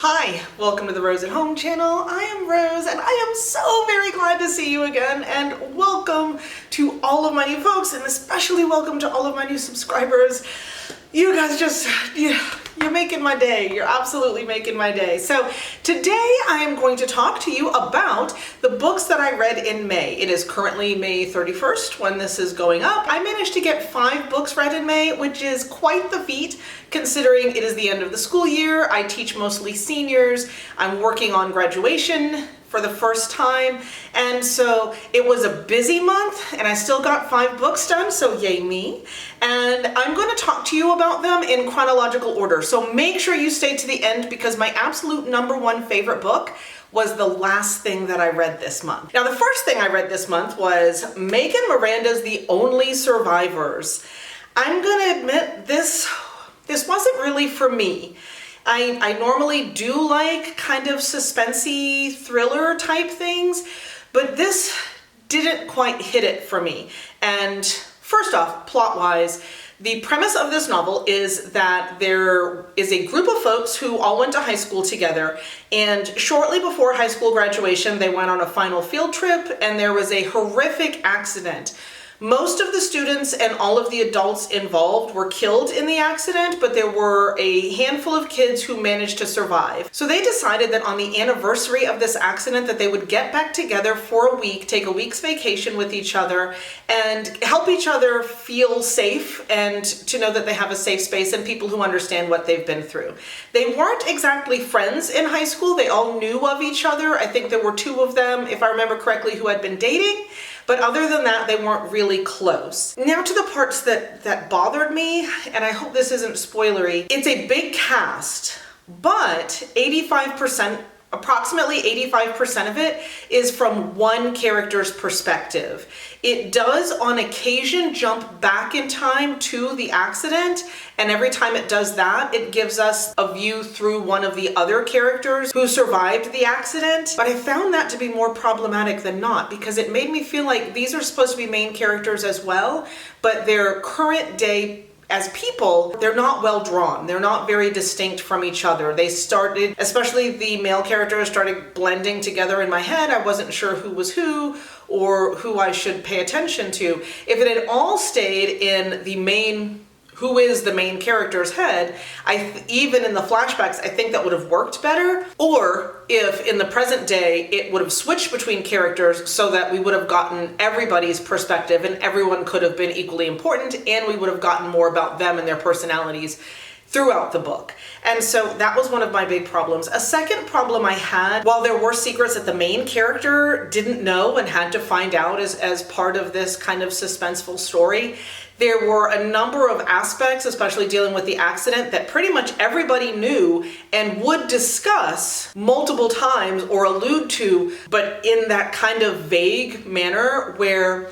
Hi, welcome to the Rose at Home channel. I am Rose and I am so very glad to see you again, and welcome to all of my new folks, and especially welcome to all of my new subscribers. You guys you're making my day. You're absolutely making my day. So today I am going to talk to you about the books that I read in May. It is currently May 31st when this is going up. I managed to get 5 books read in May, which is quite the feat considering it is the end of the school year. I teach mostly seniors. I'm working on graduation for the first time, and so it was a busy month and I still got 5 books done, so yay me. And I'm going to talk to you about them in chronological order, so make sure you stay to the end because my absolute #1 favorite book was the last thing that I read this month. Now, the first thing I read this month was Megan Miranda's The Only Survivors. I'm gonna admit this wasn't really for me. I normally do like kind of suspensey thriller type things, but this didn't quite hit it for me. And first off, plot-wise, the premise of this novel is that there is a group of folks who all went to high school together, and shortly before high school graduation, they went on a final field trip and there was a horrific accident. Most of the students and all of the adults involved were killed in the accident, but there were a handful of kids who managed to survive. So they decided that on the anniversary of this accident that they would get back together for a week, take a week's vacation with each other, and help each other feel safe and to know that they have a safe space and people who understand what they've been through. They weren't exactly friends in high school. They all knew of each other. I think there were 2 of them, if I remember correctly, who had been dating. But other than that, they weren't really close. Now to the parts that bothered me, and I hope this isn't spoilery. It's a big cast, but approximately 85% of it is from one character's perspective. It does on occasion jump back in time to the accident, and every time it does that, it gives us a view through one of the other characters who survived the accident. But I found that to be more problematic than not, because it made me feel like these are supposed to be main characters as well, but their current day as people, they're not well drawn. They're not very distinct from each other. They started, especially the male characters, started blending together in my head. I wasn't sure who was who or who I should pay attention to. If it had all stayed in the main, who is the main character's head, even in the flashbacks, I think that would have worked better. Or if in the present day, it would have switched between characters so that we would have gotten everybody's perspective and everyone could have been equally important, and we would have gotten more about them and their personalities throughout the book. And so that was one of my big problems. A second problem I had, while there were secrets that the main character didn't know and had to find out as part of this kind of suspenseful story, there were a number of aspects, especially dealing with the accident, that pretty much everybody knew and would discuss multiple times or allude to, but in that kind of vague manner where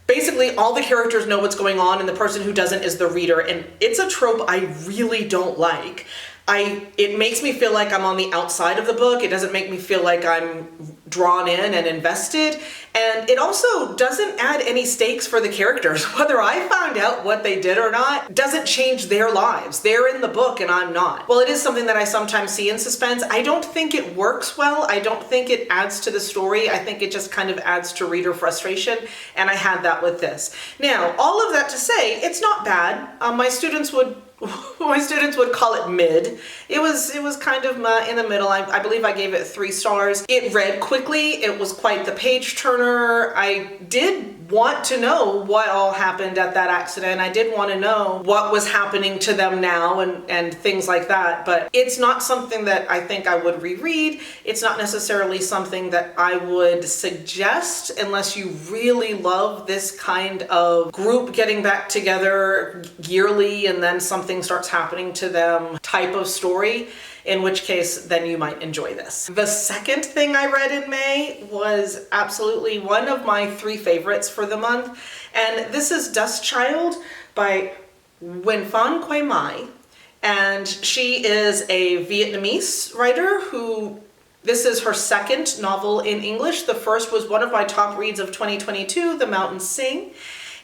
basically all the characters know what's going on and the person who doesn't is the reader. And it's a trope I really don't like. It makes me feel like I'm on the outside of the book. It doesn't make me feel like I'm drawn in and invested. And it also doesn't add any stakes for the characters. Whether I found out what they did or not doesn't change their lives. They're in the book and I'm not. Well, it is something that I sometimes see in suspense. I don't think it works well. I don't think it adds to the story. I think it just kind of adds to reader frustration. And I had that with this. Now, all of that to say, it's not bad. My students would call it mid. It was kind of in the middle. I believe I gave it 3 stars. It read quickly. It was quite the page turner. I did want to know what all happened at that accident. I did want to know what was happening to them now and things like that. But it's not something that I think I would reread. It's not necessarily something that I would suggest unless you really love this kind of group getting back together yearly and then something starts happening to them type of story, in which case then you might enjoy this. The second thing I read in May was absolutely one of my 3 favorites for the month, and this is Dust Child by Phan, and she is a Vietnamese writer who, this is her second novel in English. The first was one of my top reads of 2022, The Mountains Sing.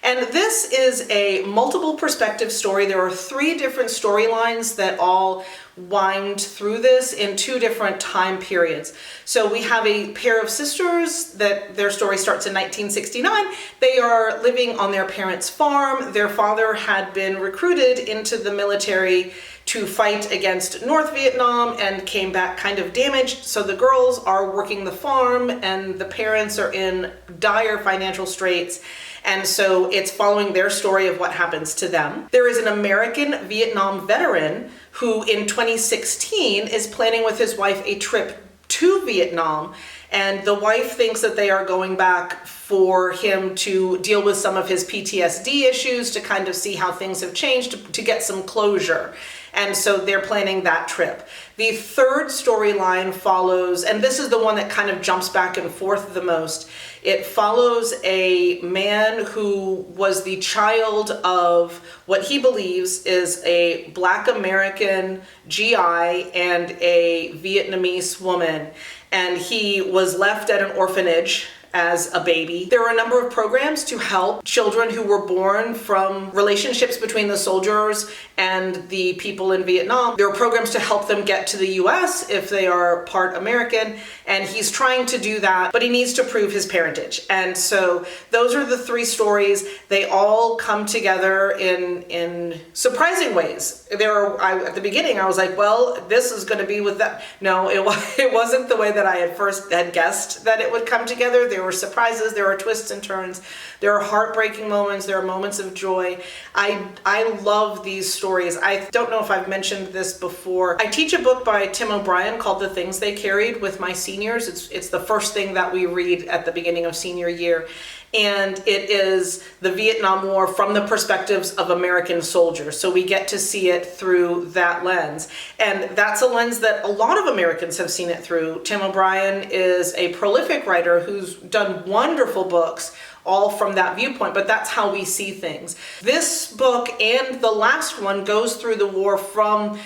And this is a multiple perspective story. There are 3 different storylines that all wind through this in 2 different time periods. So we have a pair of sisters that their story starts in 1969. They are living on their parents' farm. Their father had been recruited into the military to fight against North Vietnam and came back kind of damaged. So the girls are working the farm and the parents are in dire financial straits. And so it's following their story of what happens to them. There is an American Vietnam veteran who in 2016 is planning with his wife a trip to Vietnam. And the wife thinks that they are going back for him to deal with some of his PTSD issues, to kind of see how things have changed, to get some closure. And so they're planning that trip. The third storyline follows, and this is the one that kind of jumps back and forth the most. It follows a man who was the child of what he believes is a Black American GI and a Vietnamese woman. And he was left at an orphanage as a baby. There were a number of programs to help children who were born from relationships between the soldiers and the people in Vietnam. There were programs to help them get to the US if they are part American, and he's trying to do that, but he needs to prove his parentage. And so those are the 3 stories. They all come together in surprising ways. At the beginning I was like, well, this is going to be with that. No, it wasn't the way that I had guessed that it would come together. There were surprises, there are twists and turns, there are heartbreaking moments, there are moments of joy. I love these stories. I don't know if I've mentioned this before. I teach a book by Tim O'Brien called The Things They Carried with my seniors. It's the first thing that we read at the beginning of senior year. And it is the Vietnam War from the perspectives of American soldiers. So we get to see it through that lens. And that's a lens that a lot of Americans have seen it through. Tim O'Brien is a prolific writer who's done wonderful books all from that viewpoint, but that's how we see things. This book and the last one goes through the war from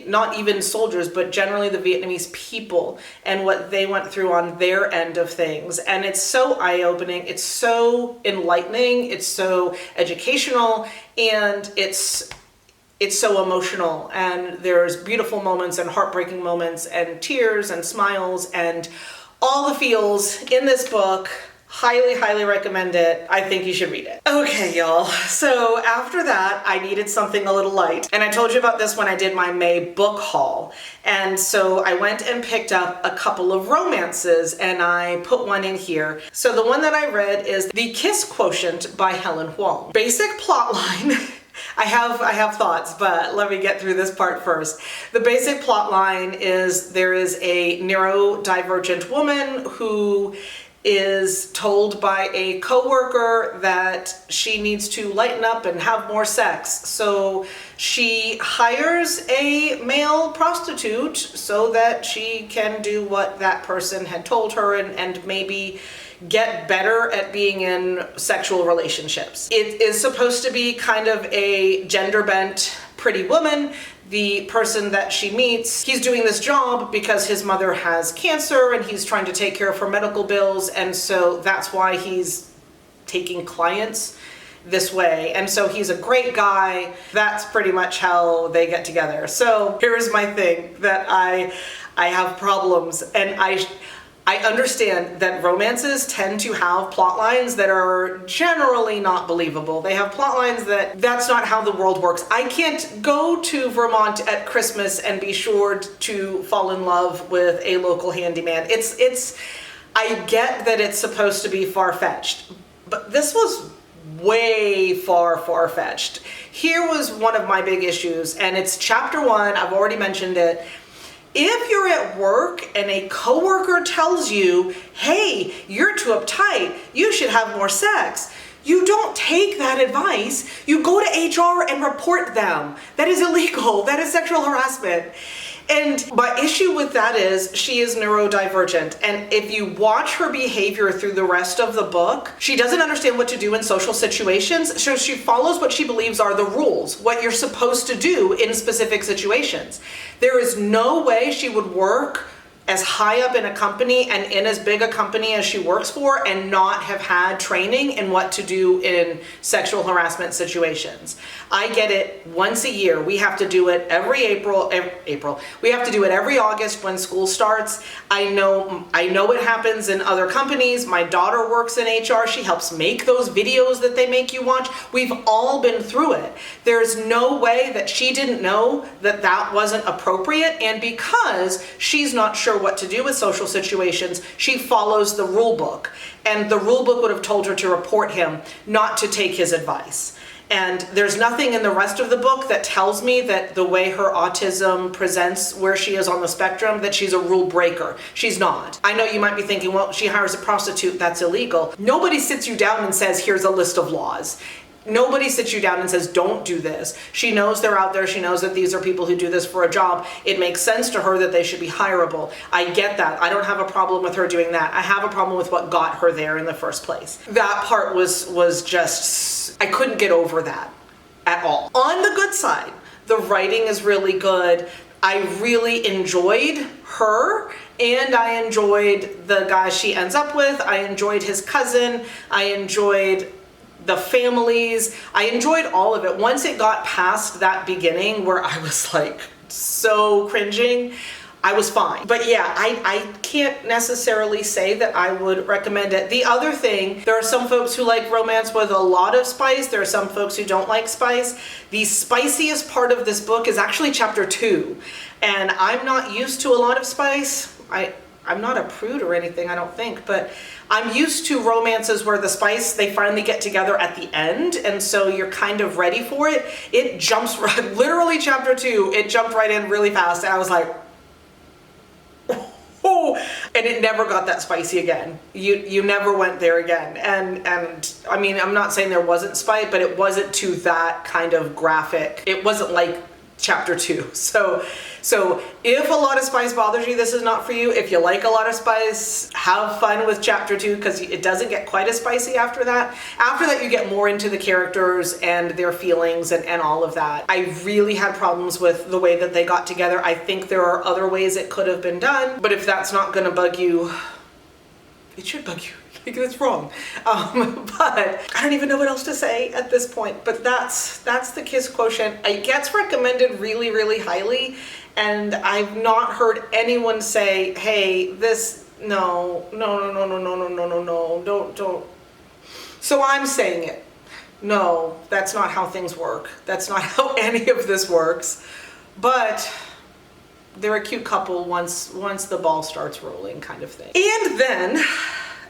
not even soldiers, but generally the Vietnamese people and what they went through on their end of things. And it's so eye-opening, it's so enlightening, it's so educational, and it's so emotional. And there's beautiful moments and heartbreaking moments and tears and smiles and all the feels in this book. Highly, highly recommend it. I think you should read it. Okay, y'all. So after that, I needed something a little light. And I told you about this when I did my May book haul. And so I went and picked up a couple of romances and I put one in here. So the one that I read is The Kiss Quotient by Helen Huong. Basic plot line. I have thoughts, but let me get through this part first. The basic plot line is there is a neurodivergent woman who is told by a coworker that she needs to lighten up and have more sex. So she hires a male prostitute so that she can do what that person had told her and maybe get better at being in sexual relationships. It is supposed to be kind of a gender bent pretty woman. The person that she meets, he's doing this job because his mother has cancer and he's trying to take care of her medical bills, and so that's why he's taking clients this way. And so he's a great guy. That's pretty much how they get together. So here's my thing, that I have problems, and I understand that romances tend to have plot lines that are generally not believable. They have plot lines that's not how the world works. I can't go to Vermont at Christmas and be sure to fall in love with a local handyman. I get that it's supposed to be far-fetched, but this was way far-fetched. Here was one of my big issues, and it's chapter 1, I've already mentioned it. If you're at work and a coworker tells you, hey, you're too uptight, you should have more sex, you don't take that advice. You go to HR and report them. That is illegal. That is sexual harassment. And my issue with that is she is neurodivergent. And if you watch her behavior through the rest of the book, she doesn't understand what to do in social situations. So she follows what she believes are the rules, what you're supposed to do in specific situations. There is no way she would work as high up in a company and in as big a company as she works for and not have had training in what to do in sexual harassment situations. I get it once a year. We have to do it every April. We have to do it every August when school starts. I know it happens in other companies. My daughter works in HR. She helps make those videos that they make you watch. We've all been through it. There's no way that she didn't know that that wasn't appropriate, and because she's not sure what to do with social situations, she follows the rule book, and the rule book would have told her to report him, not to take his advice. And there's nothing in the rest of the book that tells me that the way her autism presents where she is on the spectrum, that she's a rule breaker. She's not. I know you might be thinking, well, she hires a prostitute, that's illegal. Nobody sits you down and says, here's a list of laws. Nobody sits you down and says, don't do this. She knows they're out there. She knows that these are people who do this for a job. It makes sense to her that they should be hireable. I get that. I don't have a problem with her doing that. I have a problem with what got her there in the first place. That part was just, I couldn't get over that at all. On the good side, the writing is really good. I really enjoyed her, and I enjoyed the guy she ends up with. I enjoyed his cousin. I enjoyed the families. I enjoyed all of it. Once it got past that beginning where I was like so cringing, I was fine. But yeah, I can't necessarily say that I would recommend it. The other thing, there are some folks who like romance with a lot of spice. There are some folks who don't like spice. The spiciest part of this book is actually chapter 2. And I'm not used to a lot of spice. I'm not a prude or anything, I don't think, but I'm used to romances where the spice, they finally get together at the end, and so you're kind of ready for it. It jumps right, literally chapter 2, it jumped right in really fast, and I was like, oh, and it never got that spicy again. You never went there again. And I mean, I'm not saying there wasn't spice, but it wasn't to that kind of graphic. It wasn't like chapter 2. So if a lot of spice bothers you, this is not for you. If you like a lot of spice, have fun with chapter 2, because it doesn't get quite as spicy after that. After that, you get more into the characters and their feelings and all of that. I really had problems with the way that they got together. I think there are other ways it could have been done, but if that's not gonna bug you, it should bug you. It's wrong. But I don't even know what else to say at this point, but that's the Kiss Quotient. It gets recommended really, really highly, and I've not heard anyone say, hey, this, no, don't. So I'm saying it. No, that's not how things work. That's not how any of this works. But they're a cute couple once the ball starts rolling, kind of thing. And then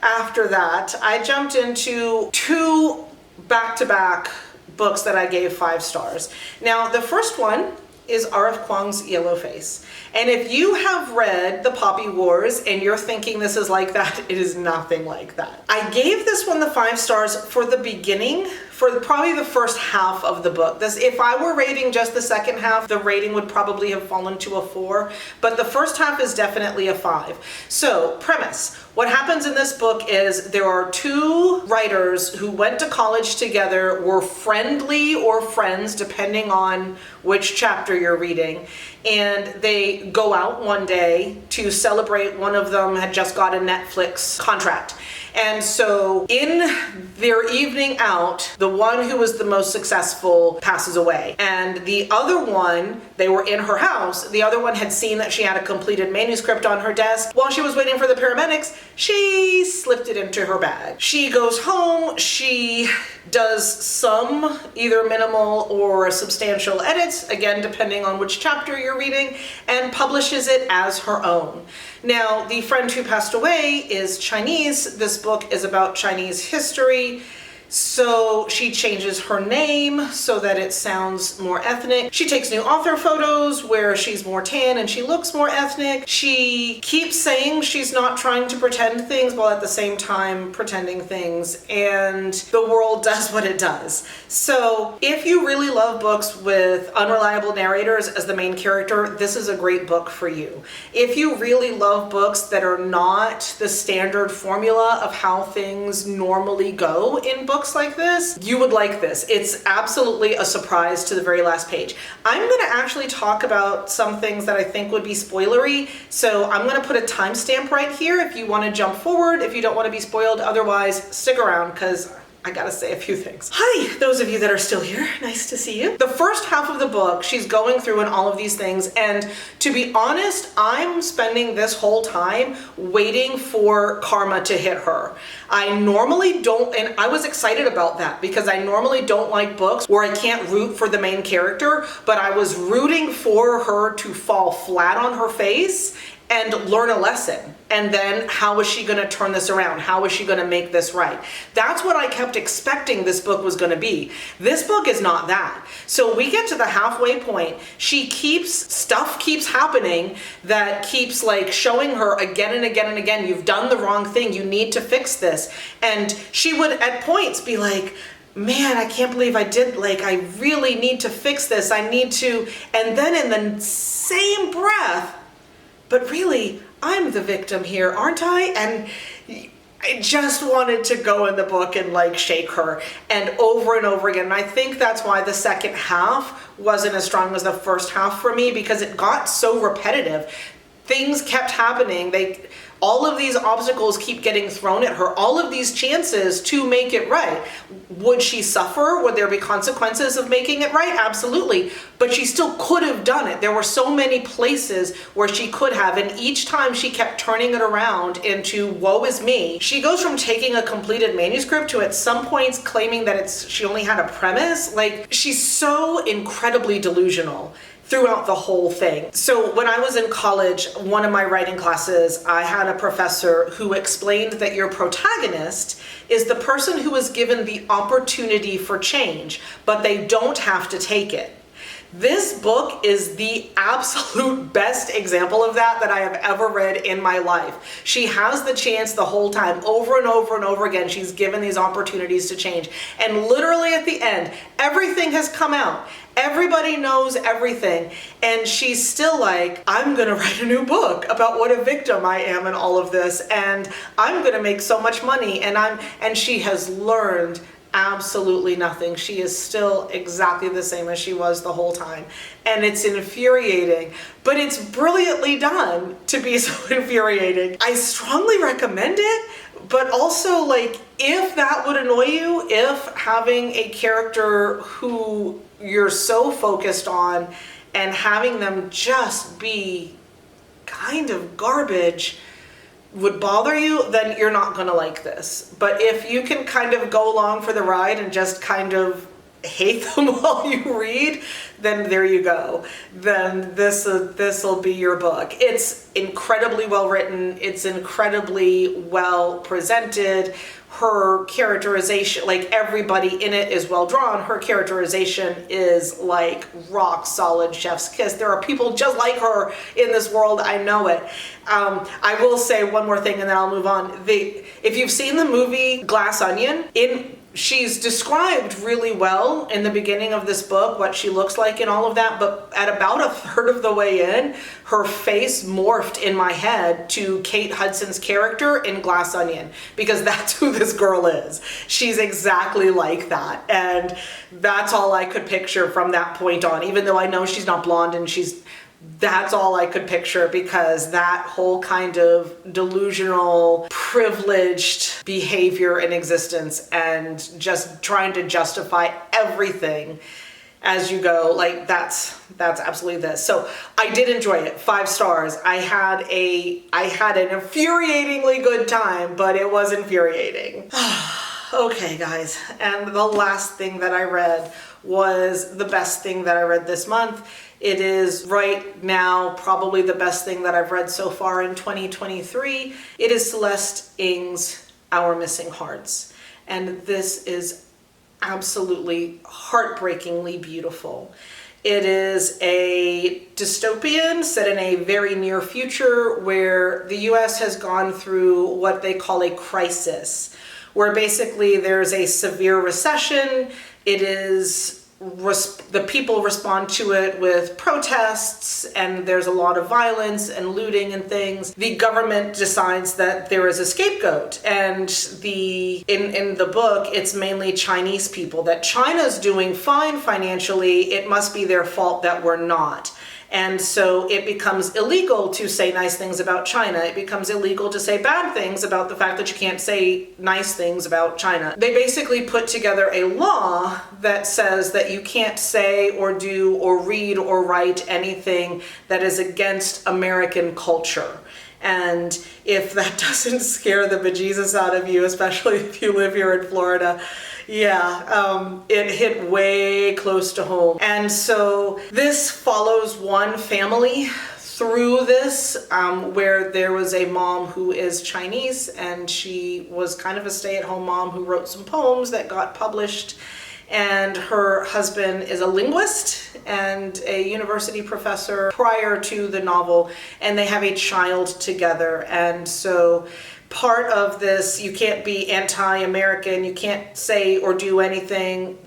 after that, I jumped into 2 back-to-back books that I gave 5 stars. Now, the first one is R.F. Kuang's Yellowface. And if you have read The Poppy Wars and you're thinking this is like that, it is nothing like that. I gave this one the 5 stars for the beginning, for probably the first half of the book. If I were rating just the second half, the rating would probably have fallen to a 4, but the first half is definitely a 5. So, premise. What happens in this book is there are 2 writers who went to college together, were friendly or friends depending on which chapter you're reading, and they go out one day to celebrate. One of them had just got a Netflix contract. And so in their evening out, the one who was the most successful passes away. And the other one, they were in her house, the other one had seen that she had a completed manuscript on her desk. While she was waiting for the paramedics, she slipped it into her bag. She goes home, she does some either minimal or substantial edits, again depending on which chapter you're reading, and publishes it as her own. Now, the friend who passed away is Chinese. This book is about Chinese history. So she changes her name so that it sounds more ethnic. She takes new author photos where she's more tan and she looks more ethnic. She keeps saying she's not trying to pretend things while at the same time pretending things, and the world does what it does. So if you really love books with unreliable narrators as the main character, this is a great book for you. If you really love books that are not the standard formula of how things normally go in books, books like this, you would like this. It's absolutely a surprise to the very last page. I'm going to actually talk about some things that I think would be spoilery, so I'm going to put a timestamp right here if you want to jump forward, if you don't want to be spoiled. Otherwise, stick around because I gotta say a few things. Hi, those of you that are still here. Nice to see you. The first half of the book, she's going through and all of these things, and to be honest, I'm spending this whole time waiting for karma to hit her. I normally don't, and I was excited about that because I normally don't like books where I can't root for the main character, but I was rooting for her to fall flat on her face and learn a lesson. And then how is she going to turn this around? How is she going to make this right? That's what I kept expecting this book was going to be. This book is not that. So we get to the halfway point. Stuff keeps happening that keeps like showing her again and again and again, you've done the wrong thing. You need to fix this. And she would at points be like, man, I can't believe I did, like, I really need to fix this. I need to, and then in the same breath, but really, I'm the victim here, aren't I? And I just wanted to go in the book and like shake her, and over again. And I think that's why the second half wasn't as strong as the first half for me, because it got so repetitive. Things kept happening. All of these obstacles keep getting thrown at her, all of these chances to make it right. Would she suffer? Would there be consequences of making it right? Absolutely. But she still could have done it. There were so many places where she could have, and each time she kept turning it around into woe is me. She goes from taking a completed manuscript to at some points claiming that she only had a premise. Like, she's so incredibly delusional throughout the whole thing. So when I was in college, one of my writing classes, I had a professor who explained that your protagonist is the person who is given the opportunity for change, but they don't have to take it. This book is the absolute best example of that I have ever read in my life. She has the chance the whole time, over and over and over again. She's given these opportunities to change. And literally at the end, everything has come out. Everybody knows everything. And she's still like, I'm going to write a new book about what a victim I am in all of this. And I'm going to make so much money. And she has learned absolutely nothing. She is still exactly the same as she was the whole time. And it's infuriating, but it's brilliantly done to be so infuriating. I strongly recommend it, but also, like, if that would annoy you, if having a character who you're so focused on and having them just be kind of garbage would bother you, then you're not going to like this. But if you can kind of go along for the ride and just kind of hate them while you read, then there you go. Then this'll be your book. It's incredibly well written. It's incredibly well presented. Her characterization, like, everybody in it is well drawn. Her characterization is like rock solid chef's kiss. There are people just like her in this world. I know it. I will say one more thing and then I'll move on. If you've seen the movie Glass Onion, she's described really well in the beginning of this book, what she looks like and all of that, but at about a third of the way in, her face morphed in my head to Kate Hudson's character in Glass Onion, because that's who this girl is. She's exactly like that, and that's all I could picture from that point on, even though I know she's not blonde, and that's all I could picture, because that whole kind of delusional, privileged behavior in existence and just trying to justify everything as you go, like, that's absolutely this. So I did enjoy it. 5 stars. I had an infuriatingly good time, but it was infuriating. Okay, guys, and the last thing that I read was the best thing that I read this month. It is right now probably the best thing that I've read so far in 2023. It is Celeste Ng's Our Missing Hearts. And this is absolutely heartbreakingly beautiful. It is a dystopian set in a very near future where the US has gone through what they call a crisis, where basically there's a severe recession. It is the people respond to it with protests, and there's a lot of violence and looting and things. The government decides that there is a scapegoat, and in the book it's mainly Chinese people, that China's doing fine financially, it must be their fault that we're not. And so it becomes illegal to say nice things about China. It becomes illegal to say bad things about the fact that you can't say nice things about China. They basically put together a law that says that you can't say or do or read or write anything that is against American culture. And if that doesn't scare the bejesus out of you, especially if you live here in Florida, it hit way close to home. And so this follows one family through this, where there was a mom who is Chinese, and she was kind of a stay-at-home mom who wrote some poems that got published. And her husband is a linguist and a university professor prior to the novel, and they have a child together. And so part of this, you can't be anti-American, you can't say or do anything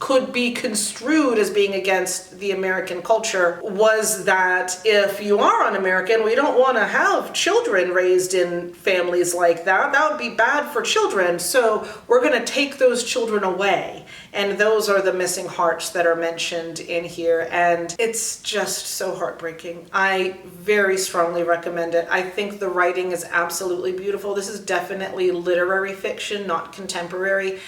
could be construed as being against the American culture, was that if you are un-American, we don't want to have children raised in families like that. That would be bad for children. So we're going to take those children away. And those are the missing hearts that are mentioned in here. And it's just so heartbreaking. I very strongly recommend it. I think the writing is absolutely beautiful. This is definitely literary fiction, not contemporary.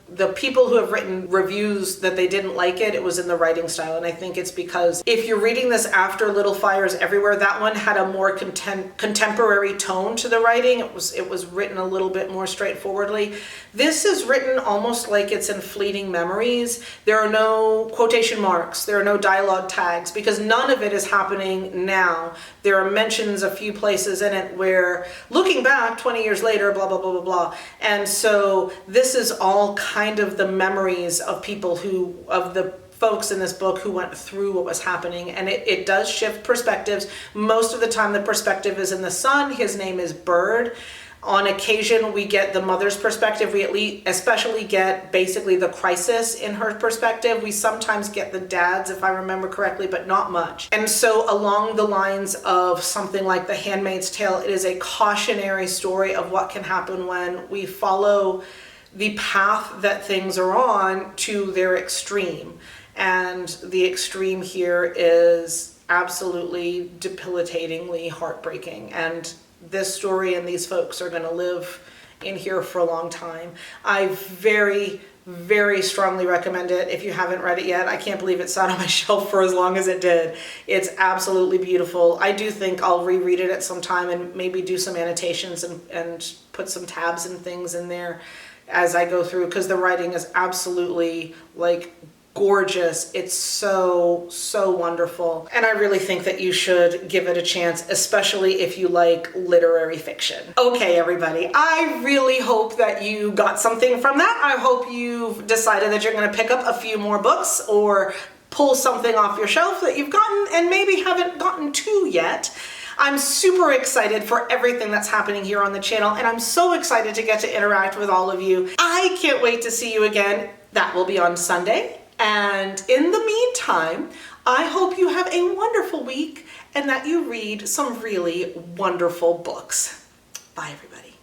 The people who have written reviews that they didn't like it, it was in the writing style. And I think it's because if you're reading this after Little Fires Everywhere, that one had a more contemporary tone to the writing. It was written a little bit more straightforwardly. This is written almost like it's in fleeting memories. There are no quotation marks. There are no dialogue tags, because none of it is happening now. There are mentions a few places in it where, looking back 20 years later, blah, blah, blah, blah, blah. And so this is all kind of the memories of the folks in this book who went through what was happening. And it does shift perspectives. Most of the time the perspective is in the son. His name is Bird. On occasion, we get the mother's perspective. We especially get basically the crisis in her perspective. We sometimes get the dad's, if I remember correctly, but not much. And so along the lines of something like The Handmaid's Tale, it is a cautionary story of what can happen when we follow the path that things are on to their extreme. And the extreme here is absolutely debilitatingly heartbreaking. And this story and these folks are going to live in here for a long time. I very, very strongly recommend it if you haven't read it yet. I can't believe it sat on my shelf for as long as it did. It's absolutely beautiful. I do think I'll reread it at some time and maybe do some annotations and put some tabs and things in there as I go through, because the writing is absolutely gorgeous. It's so, so wonderful. And I really think that you should give it a chance, especially if you like literary fiction. Okay, everybody, I really hope that you got something from that. I hope you've decided that you're going to pick up a few more books or pull something off your shelf that you've gotten and maybe haven't gotten to yet. I'm super excited for everything that's happening here on the channel, and I'm so excited to get to interact with all of you. I can't wait to see you again. That will be on Sunday. And in the meantime, I hope you have a wonderful week and that you read some really wonderful books. Bye, everybody.